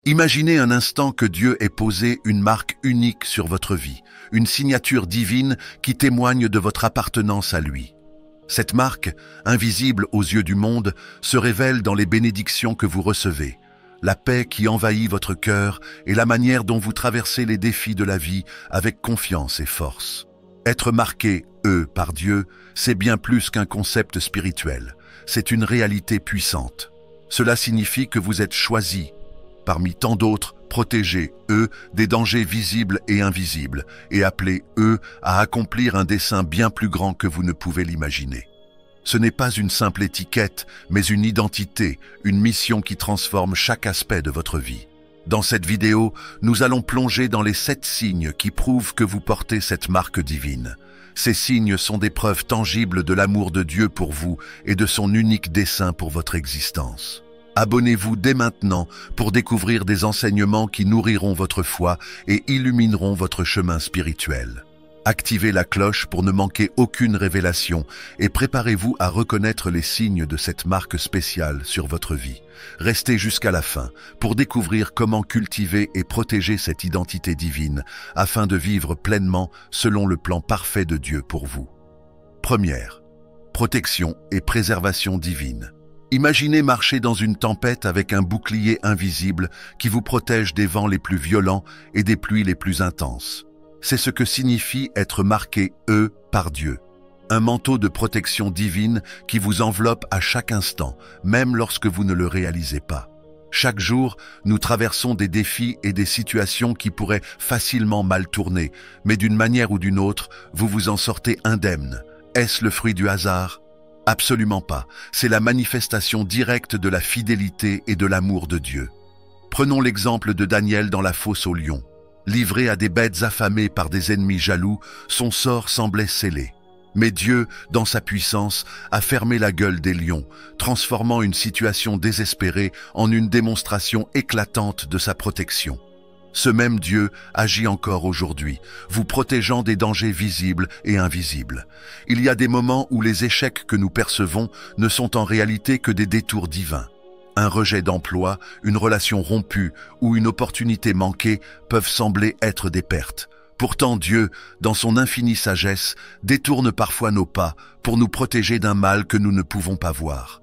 Imaginez un instant que Dieu ait posé une marque unique sur votre vie, une signature divine qui témoigne de votre appartenance à lui. Cette marque, invisible aux yeux du monde, se révèle dans les bénédictions que vous recevez, la paix qui envahit votre cœur et la manière dont vous traversez les défis de la vie avec confiance et force. Être marqué, par Dieu, c'est bien plus qu'un concept spirituel. C'est une réalité puissante. Cela signifie que vous êtes choisi, parmi tant d'autres, protégés, des dangers visibles et invisibles, et appelés, à accomplir un dessein bien plus grand que vous ne pouvez l'imaginer. Ce n'est pas une simple étiquette, mais une identité, une mission qui transforme chaque aspect de votre vie. Dans cette vidéo, nous allons plonger dans les 7 signes qui prouvent que vous portez cette marque divine. Ces signes sont des preuves tangibles de l'amour de Dieu pour vous et de son unique dessein pour votre existence. Abonnez-vous dès maintenant pour découvrir des enseignements qui nourriront votre foi et illumineront votre chemin spirituel. Activez la cloche pour ne manquer aucune révélation et préparez-vous à reconnaître les signes de cette marque spéciale sur votre vie. Restez jusqu'à la fin pour découvrir comment cultiver et protéger cette identité divine afin de vivre pleinement selon le plan parfait de Dieu pour vous. Première, protection et préservation divine. Imaginez marcher dans une tempête avec un bouclier invisible qui vous protège des vents les plus violents et des pluies les plus intenses. C'est ce que signifie être marqué, par Dieu. Un manteau de protection divine qui vous enveloppe à chaque instant, même lorsque vous ne le réalisez pas. Chaque jour, nous traversons des défis et des situations qui pourraient facilement mal tourner, mais d'une manière ou d'une autre, vous vous en sortez indemne. Est-ce le fruit du hasard ? Absolument pas. C'est la manifestation directe de la fidélité et de l'amour de Dieu. Prenons l'exemple de Daniel dans la fosse aux lions. Livré à des bêtes affamées par des ennemis jaloux, son sort semblait scellé. Mais Dieu, dans sa puissance, a fermé la gueule des lions, transformant une situation désespérée en une démonstration éclatante de sa protection. Ce même Dieu agit encore aujourd'hui, vous protégeant des dangers visibles et invisibles. Il y a des moments où les échecs que nous percevons ne sont en réalité que des détours divins. Un rejet d'emploi, une relation rompue ou une opportunité manquée peuvent sembler être des pertes. Pourtant Dieu, dans son infinie sagesse, détourne parfois nos pas pour nous protéger d'un mal que nous ne pouvons pas voir.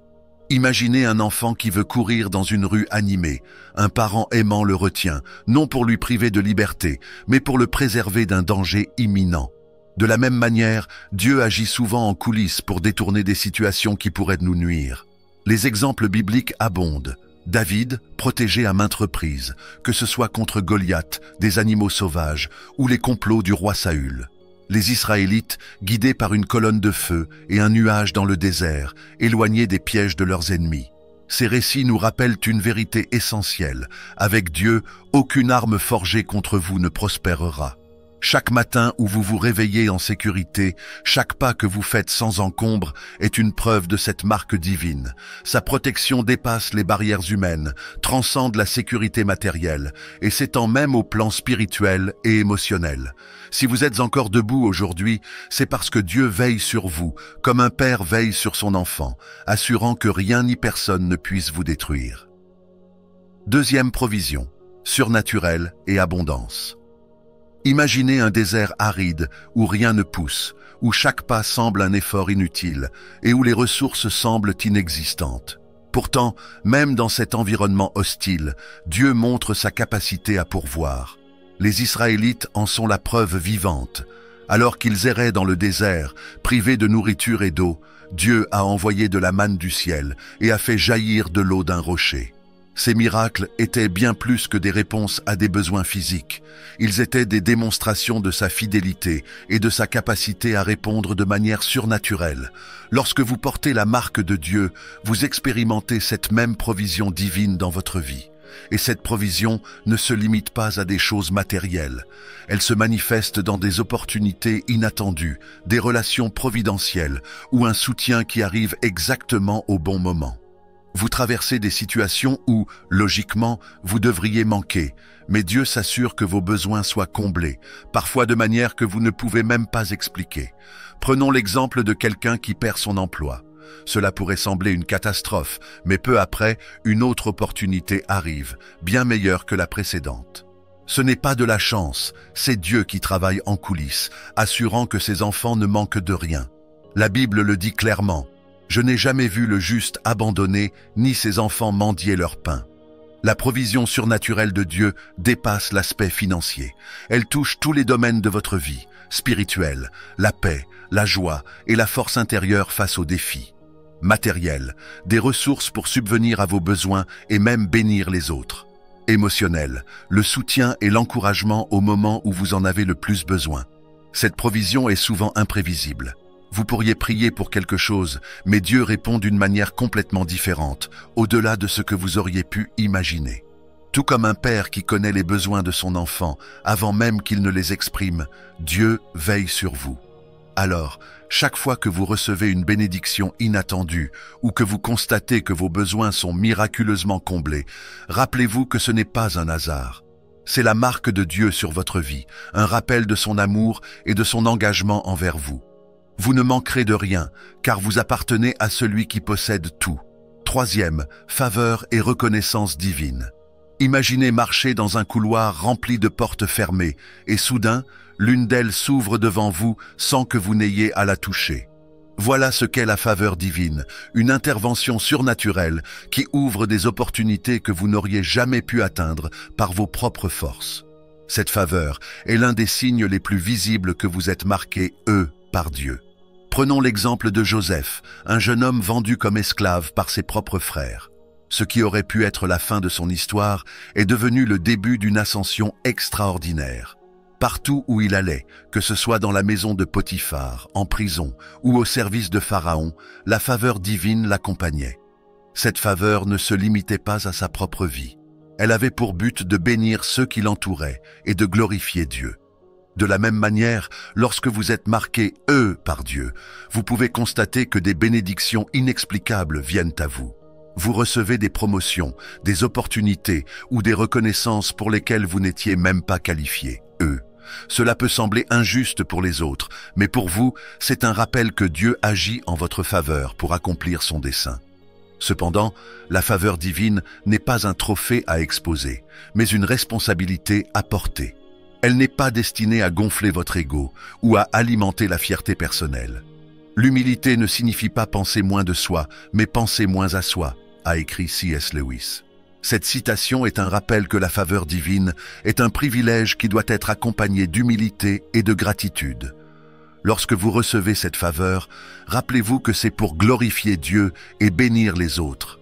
Imaginez un enfant qui veut courir dans une rue animée. Un parent aimant le retient, non pour lui priver de liberté, mais pour le préserver d'un danger imminent. De la même manière, Dieu agit souvent en coulisses pour détourner des situations qui pourraient nous nuire. Les exemples bibliques abondent. David, protégé à maintes reprises, que ce soit contre Goliath, des animaux sauvages ou les complots du roi Saül. Les Israélites, guidés par une colonne de feu et un nuage dans le désert, éloignés des pièges de leurs ennemis. Ces récits nous rappellent une vérité essentielle. Avec Dieu, aucune arme forgée contre vous ne prospérera. Chaque matin où vous vous réveillez en sécurité, chaque pas que vous faites sans encombre est une preuve de cette marque divine. Sa protection dépasse les barrières humaines, transcende la sécurité matérielle et s'étend même au plan spirituel et émotionnel. Si vous êtes encore debout aujourd'hui, c'est parce que Dieu veille sur vous, comme un père veille sur son enfant, assurant que rien ni personne ne puisse vous détruire. Deuxième provision, surnaturelle et abondance. Imaginez un désert aride où rien ne pousse, où chaque pas semble un effort inutile et où les ressources semblent inexistantes. Pourtant, même dans cet environnement hostile, Dieu montre sa capacité à pourvoir. Les Israélites en sont la preuve vivante. Alors qu'ils erraient dans le désert, privés de nourriture et d'eau, Dieu a envoyé de la manne du ciel et a fait jaillir de l'eau d'un rocher. Ces miracles étaient bien plus que des réponses à des besoins physiques. Ils étaient des démonstrations de sa fidélité et de sa capacité à répondre de manière surnaturelle. Lorsque vous portez la marque de Dieu, vous expérimentez cette même provision divine dans votre vie. Et cette provision ne se limite pas à des choses matérielles. Elle se manifeste dans des opportunités inattendues, des relations providentielles ou un soutien qui arrive exactement au bon moment. Vous traversez des situations où, logiquement, vous devriez manquer, mais Dieu s'assure que vos besoins soient comblés, parfois de manière que vous ne pouvez même pas expliquer. Prenons l'exemple de quelqu'un qui perd son emploi. Cela pourrait sembler une catastrophe, mais peu après, une autre opportunité arrive, bien meilleure que la précédente. Ce n'est pas de la chance, c'est Dieu qui travaille en coulisses, assurant que ses enfants ne manquent de rien. La Bible le dit clairement, « Je n'ai jamais vu le juste abandonné, ni ses enfants mendier leur pain. » La provision surnaturelle de Dieu dépasse l'aspect financier. Elle touche tous les domaines de votre vie, spirituelle, la paix, la joie et la force intérieure face aux défis. Matériel, des ressources pour subvenir à vos besoins et même bénir les autres. Émotionnel, le soutien et l'encouragement au moment où vous en avez le plus besoin. Cette provision est souvent imprévisible. Vous pourriez prier pour quelque chose, mais Dieu répond d'une manière complètement différente, au-delà de ce que vous auriez pu imaginer. Tout comme un père qui connaît les besoins de son enfant avant même qu'il ne les exprime, Dieu veille sur vous. Alors, chaque fois que vous recevez une bénédiction inattendue ou que vous constatez que vos besoins sont miraculeusement comblés, rappelez-vous que ce n'est pas un hasard. C'est la marque de Dieu sur votre vie, un rappel de son amour et de son engagement envers vous. Vous ne manquerez de rien, car vous appartenez à celui qui possède tout. Troisième, faveur et reconnaissance divine. Imaginez marcher dans un couloir rempli de portes fermées, et soudain, l'une d'elles s'ouvre devant vous sans que vous n'ayez à la toucher. Voilà ce qu'est la faveur divine, une intervention surnaturelle qui ouvre des opportunités que vous n'auriez jamais pu atteindre par vos propres forces. Cette faveur est l'un des signes les plus visibles que vous êtes marqués, par Dieu. Prenons l'exemple de Joseph, un jeune homme vendu comme esclave par ses propres frères. Ce qui aurait pu être la fin de son histoire est devenu le début d'une ascension extraordinaire. Partout où il allait, que ce soit dans la maison de Potiphar, en prison ou au service de Pharaon, la faveur divine l'accompagnait. Cette faveur ne se limitait pas à sa propre vie. Elle avait pour but de bénir ceux qui l'entouraient et de glorifier Dieu. De la même manière, lorsque vous êtes marqué « par Dieu, vous pouvez constater que des bénédictions inexplicables viennent à vous. Vous recevez des promotions, des opportunités ou des reconnaissances pour lesquelles vous n'étiez même pas qualifié. Cela peut sembler injuste pour les autres, mais pour vous, c'est un rappel que Dieu agit en votre faveur pour accomplir son dessein. Cependant, la faveur divine n'est pas un trophée à exposer, mais une responsabilité à porter. Elle n'est pas destinée à gonfler votre ego ou à alimenter la fierté personnelle. L'humilité ne signifie pas penser moins de soi, mais penser moins à soi, a écrit C.S. Lewis. Cette citation est un rappel que la faveur divine est un privilège qui doit être accompagné d'humilité et de gratitude. Lorsque vous recevez cette faveur, rappelez-vous que c'est pour glorifier Dieu et bénir les autres.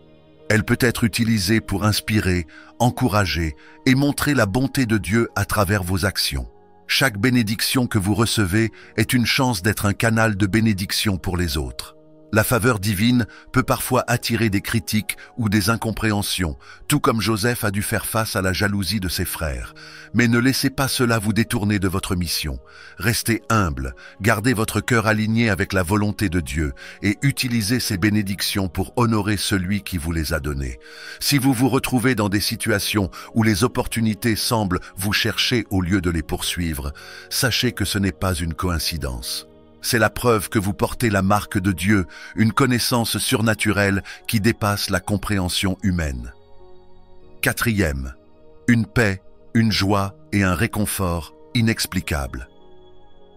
Elle peut être utilisée pour inspirer, encourager et montrer la bonté de Dieu à travers vos actions. Chaque bénédiction que vous recevez est une chance d'être un canal de bénédiction pour les autres. La faveur divine peut parfois attirer des critiques ou des incompréhensions, tout comme Joseph a dû faire face à la jalousie de ses frères. Mais ne laissez pas cela vous détourner de votre mission. Restez humble, gardez votre cœur aligné avec la volonté de Dieu et utilisez ces bénédictions pour honorer celui qui vous les a données. Si vous vous retrouvez dans des situations où les opportunités semblent vous chercher au lieu de les poursuivre, sachez que ce n'est pas une coïncidence. C'est la preuve que vous portez la marque de Dieu, une connaissance surnaturelle qui dépasse la compréhension humaine. Quatrième, une paix, une joie et un réconfort inexplicables.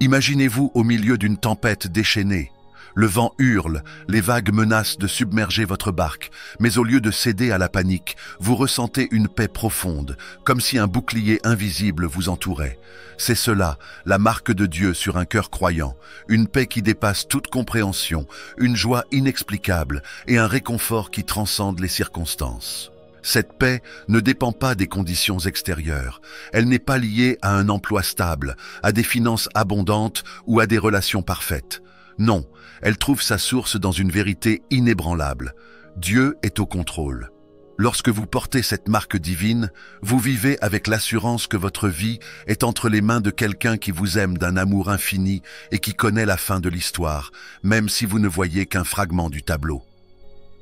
Imaginez-vous au milieu d'une tempête déchaînée. Le vent hurle, les vagues menacent de submerger votre barque, mais au lieu de céder à la panique, vous ressentez une paix profonde, comme si un bouclier invisible vous entourait. C'est cela, la marque de Dieu sur un cœur croyant, une paix qui dépasse toute compréhension, une joie inexplicable et un réconfort qui transcende les circonstances. Cette paix ne dépend pas des conditions extérieures. Elle n'est pas liée à un emploi stable, à des finances abondantes ou à des relations parfaites. Non, elle trouve sa source dans une vérité inébranlable. Dieu est au contrôle. Lorsque vous portez cette marque divine, vous vivez avec l'assurance que votre vie est entre les mains de quelqu'un qui vous aime d'un amour infini et qui connaît la fin de l'histoire, même si vous ne voyez qu'un fragment du tableau.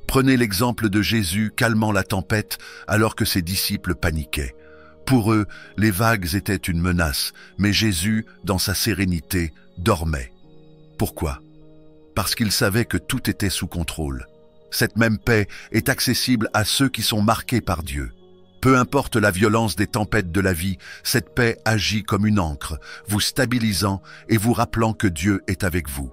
Prenez l'exemple de Jésus calmant la tempête alors que ses disciples paniquaient. Pour eux, les vagues étaient une menace, mais Jésus, dans sa sérénité, dormait. Pourquoi ? parce qu'il savait que tout était sous contrôle. Cette même paix est accessible à ceux qui sont marqués par Dieu. Peu importe la violence des tempêtes de la vie, cette paix agit comme une ancre, vous stabilisant et vous rappelant que Dieu est avec vous.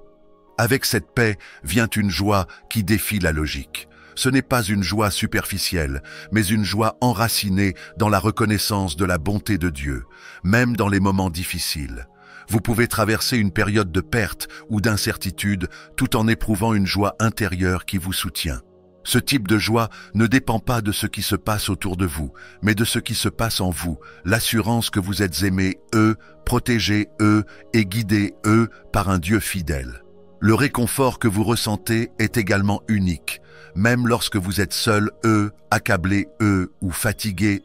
Avec cette paix vient une joie qui défie la logique. Ce n'est pas une joie superficielle, mais une joie enracinée dans la reconnaissance de la bonté de Dieu, même dans les moments difficiles. Vous pouvez traverser une période de perte ou d'incertitude tout en éprouvant une joie intérieure qui vous soutient. Ce type de joie ne dépend pas de ce qui se passe autour de vous, mais de ce qui se passe en vous, l'assurance que vous êtes aimé, protégé, et guidé, par un Dieu fidèle. Le réconfort que vous ressentez est également unique. Même lorsque vous êtes seul, accablé, ou fatigué,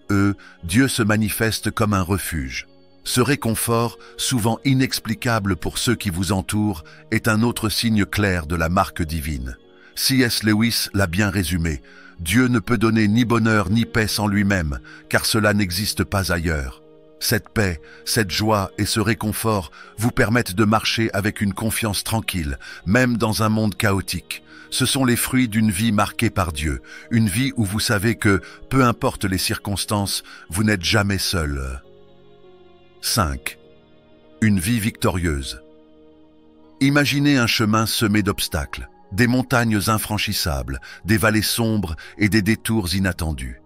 Dieu se manifeste comme un refuge. Ce réconfort, souvent inexplicable pour ceux qui vous entourent, est un autre signe clair de la marque divine. C.S. Lewis l'a bien résumé. Dieu ne peut donner ni bonheur ni paix sans lui-même, car cela n'existe pas ailleurs. Cette paix, cette joie et ce réconfort vous permettent de marcher avec une confiance tranquille, même dans un monde chaotique. Ce sont les fruits d'une vie marquée par Dieu, une vie où vous savez que, peu importe les circonstances, vous n'êtes jamais seul. 5. Une vie victorieuse. Imaginez un chemin semé d'obstacles, des montagnes infranchissables, des vallées sombres et des détours inattendus.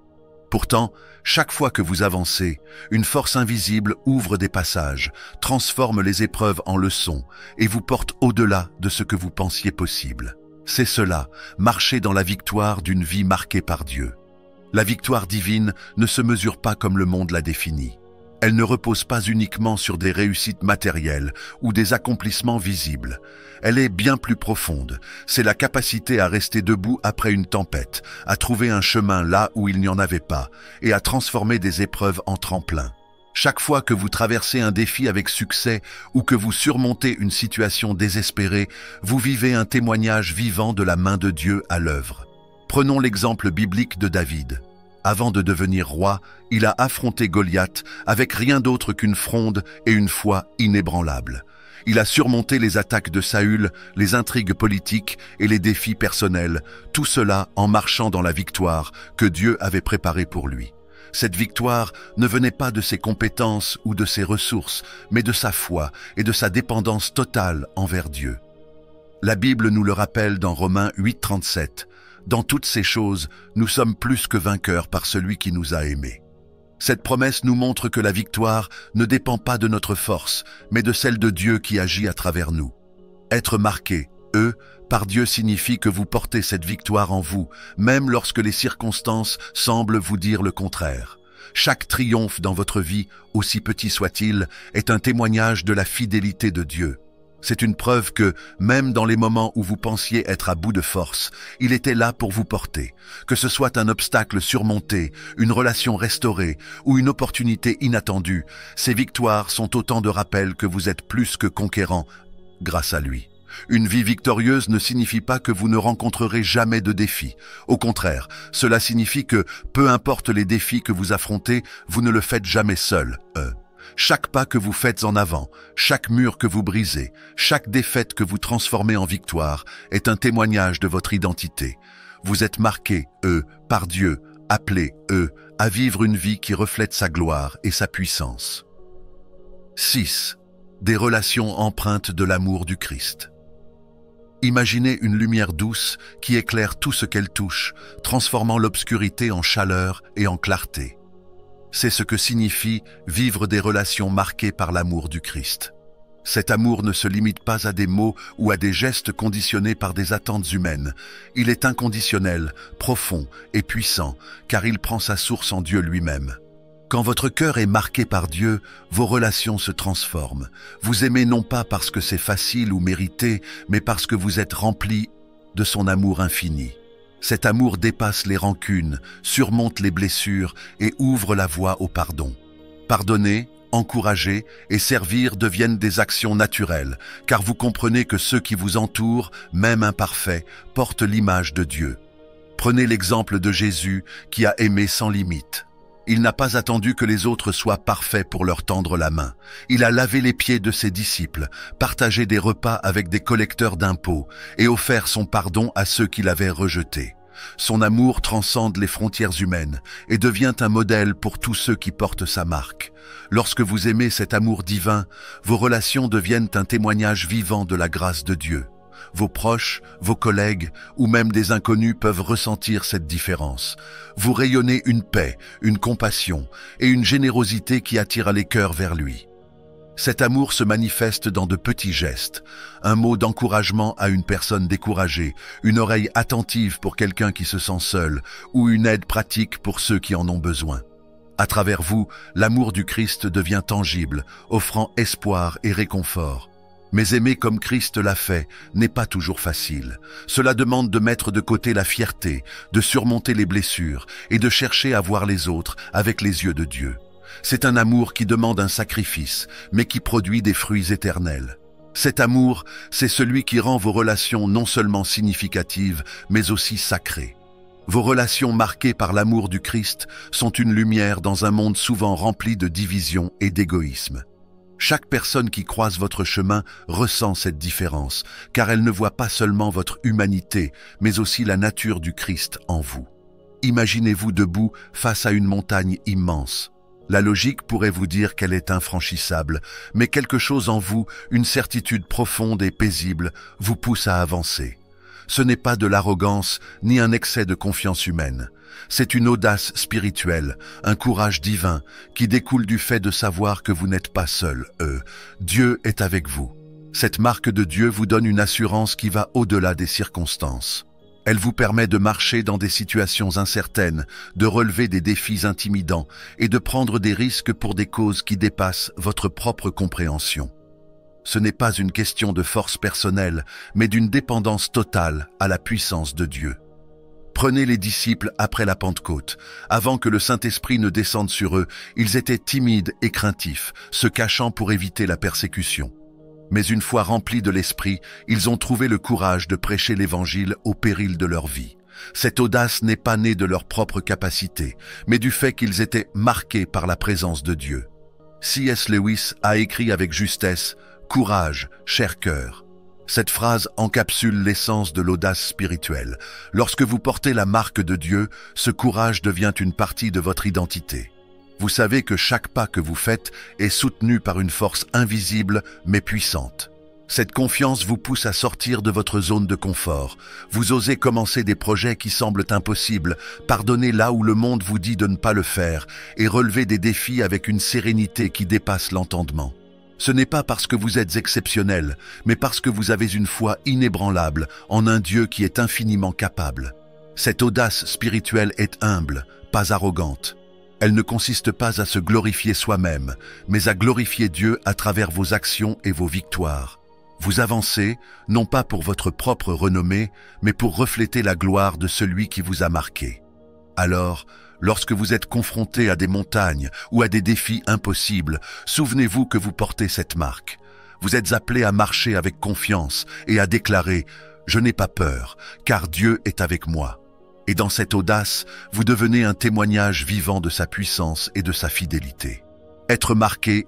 Pourtant, chaque fois que vous avancez, une force invisible ouvre des passages, transforme les épreuves en leçons et vous porte au-delà de ce que vous pensiez possible. C'est cela, marcher dans la victoire d'une vie marquée par Dieu. La victoire divine ne se mesure pas comme le monde la définit. Elle ne repose pas uniquement sur des réussites matérielles ou des accomplissements visibles. Elle est bien plus profonde. C'est la capacité à rester debout après une tempête, à trouver un chemin là où il n'y en avait pas, et à transformer des épreuves en tremplin. Chaque fois que vous traversez un défi avec succès ou que vous surmontez une situation désespérée, vous vivez un témoignage vivant de la main de Dieu à l'œuvre. Prenons l'exemple biblique de David. Avant de devenir roi, il a affronté Goliath avec rien d'autre qu'une fronde et une foi inébranlable. Il a surmonté les attaques de Saül, les intrigues politiques et les défis personnels, tout cela en marchant dans la victoire que Dieu avait préparée pour lui. Cette victoire ne venait pas de ses compétences ou de ses ressources, mais de sa foi et de sa dépendance totale envers Dieu. La Bible nous le rappelle dans Romains 8:37. Dans toutes ces choses, nous sommes plus que vainqueurs par celui qui nous a aimés. Cette promesse nous montre que la victoire ne dépend pas de notre force, mais de celle de Dieu qui agit à travers nous. Être marqué, par Dieu signifie que vous portez cette victoire en vous, même lorsque les circonstances semblent vous dire le contraire. Chaque triomphe dans votre vie, aussi petit soit-il, est un témoignage de la fidélité de Dieu. C'est une preuve que, même dans les moments où vous pensiez être à bout de force, il était là pour vous porter. Que ce soit un obstacle surmonté, une relation restaurée ou une opportunité inattendue, ces victoires sont autant de rappels que vous êtes plus que conquérants grâce à lui. Une vie victorieuse ne signifie pas que vous ne rencontrerez jamais de défis. Au contraire, cela signifie que, peu importe les défis que vous affrontez, vous ne le faites jamais seul. Chaque pas que vous faites en avant, chaque mur que vous brisez, chaque défaite que vous transformez en victoire est un témoignage de votre identité. Vous êtes marqués, par Dieu, appelés, à vivre une vie qui reflète sa gloire et sa puissance. 6. Des relations empreintes de l'amour du Christ. Imaginez une lumière douce qui éclaire tout ce qu'elle touche, transformant l'obscurité en chaleur et en clarté. C'est ce que signifie vivre des relations marquées par l'amour du Christ. Cet amour ne se limite pas à des mots ou à des gestes conditionnés par des attentes humaines. Il est inconditionnel, profond et puissant, car il prend sa source en Dieu lui-même. Quand votre cœur est marqué par Dieu, vos relations se transforment. Vous aimez non pas parce que c'est facile ou mérité, mais parce que vous êtes rempli de son amour infini. Cet amour dépasse les rancunes, surmonte les blessures et ouvre la voie au pardon. Pardonner, encourager et servir deviennent des actions naturelles, car vous comprenez que ceux qui vous entourent, même imparfaits, portent l'image de Dieu. Prenez l'exemple de Jésus qui a aimé sans limite. Il n'a pas attendu que les autres soient parfaits pour leur tendre la main. Il a lavé les pieds de ses disciples, partagé des repas avec des collecteurs d'impôts et offert son pardon à ceux qui l'avaient rejeté. Son amour transcende les frontières humaines et devient un modèle pour tous ceux qui portent sa marque. Lorsque vous aimez cet amour divin, vos relations deviennent un témoignage vivant de la grâce de Dieu. Vos proches, vos collègues ou même des inconnus peuvent ressentir cette différence. Vous rayonnez une paix, une compassion et une générosité qui attirent les cœurs vers lui. Cet amour se manifeste dans de petits gestes, un mot d'encouragement à une personne découragée, une oreille attentive pour quelqu'un qui se sent seul ou une aide pratique pour ceux qui en ont besoin. À travers vous, l'amour du Christ devient tangible, offrant espoir et réconfort. Mais aimer comme Christ l'a fait n'est pas toujours facile. Cela demande de mettre de côté la fierté, de surmonter les blessures et de chercher à voir les autres avec les yeux de Dieu. C'est un amour qui demande un sacrifice, mais qui produit des fruits éternels. Cet amour, c'est celui qui rend vos relations non seulement significatives, mais aussi sacrées. Vos relations marquées par l'amour du Christ sont une lumière dans un monde souvent rempli de division et d'égoïsme. Chaque personne qui croise votre chemin ressent cette différence, car elle ne voit pas seulement votre humanité, mais aussi la nature du Christ en vous. Imaginez-vous debout face à une montagne immense. La logique pourrait vous dire qu'elle est infranchissable, mais quelque chose en vous, une certitude profonde et paisible, vous pousse à avancer. Ce n'est pas de l'arrogance ni un excès de confiance humaine. C'est une audace spirituelle, un courage divin qui découle du fait de savoir que vous n'êtes pas seul. Dieu est avec vous. Cette marque de Dieu vous donne une assurance qui va au-delà des circonstances. Elle vous permet de marcher dans des situations incertaines, de relever des défis intimidants et de prendre des risques pour des causes qui dépassent votre propre compréhension. Ce n'est pas une question de force personnelle, mais d'une dépendance totale à la puissance de Dieu. Prenez les disciples après la Pentecôte. Avant que le Saint-Esprit ne descende sur eux, ils étaient timides et craintifs, se cachant pour éviter la persécution. Mais une fois remplis de l'Esprit, ils ont trouvé le courage de prêcher l'Évangile au péril de leur vie. Cette audace n'est pas née de leur propre capacité, mais du fait qu'ils étaient marqués par la présence de Dieu. C.S. Lewis a écrit avec justesse « Courage, cher cœur ». Cette phrase encapsule l'essence de l'audace spirituelle. Lorsque vous portez la marque de Dieu, ce courage devient une partie de votre identité. Vous savez que chaque pas que vous faites est soutenu par une force invisible mais puissante. Cette confiance vous pousse à sortir de votre zone de confort. Vous osez commencer des projets qui semblent impossibles, pardonner là où le monde vous dit de ne pas le faire et relever des défis avec une sérénité qui dépasse l'entendement. Ce n'est pas parce que vous êtes exceptionnel, mais parce que vous avez une foi inébranlable en un Dieu qui est infiniment capable. Cette audace spirituelle est humble, pas arrogante. Elle ne consiste pas à se glorifier soi-même, mais à glorifier Dieu à travers vos actions et vos victoires. Vous avancez, non pas pour votre propre renommée, mais pour refléter la gloire de celui qui vous a marqué. Alors, lorsque vous êtes confronté à des montagnes ou à des défis impossibles, souvenez-vous que vous portez cette marque. Vous êtes appelé à marcher avec confiance et à déclarer « Je n'ai pas peur, car Dieu est avec moi ». Et dans cette audace, vous devenez un témoignage vivant de sa puissance et de sa fidélité. Être marqué,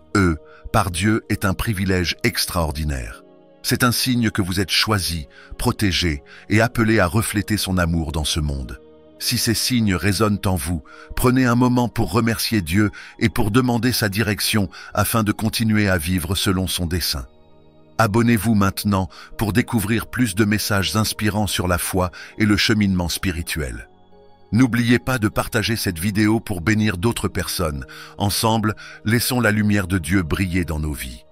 par Dieu est un privilège extraordinaire. C'est un signe que vous êtes choisi, protégé et appelé à refléter son amour dans ce monde. Si ces signes résonnent en vous, prenez un moment pour remercier Dieu et pour demander sa direction afin de continuer à vivre selon son dessein. Abonnez-vous maintenant pour découvrir plus de messages inspirants sur la foi et le cheminement spirituel. N'oubliez pas de partager cette vidéo pour bénir d'autres personnes. Ensemble, laissons la lumière de Dieu briller dans nos vies.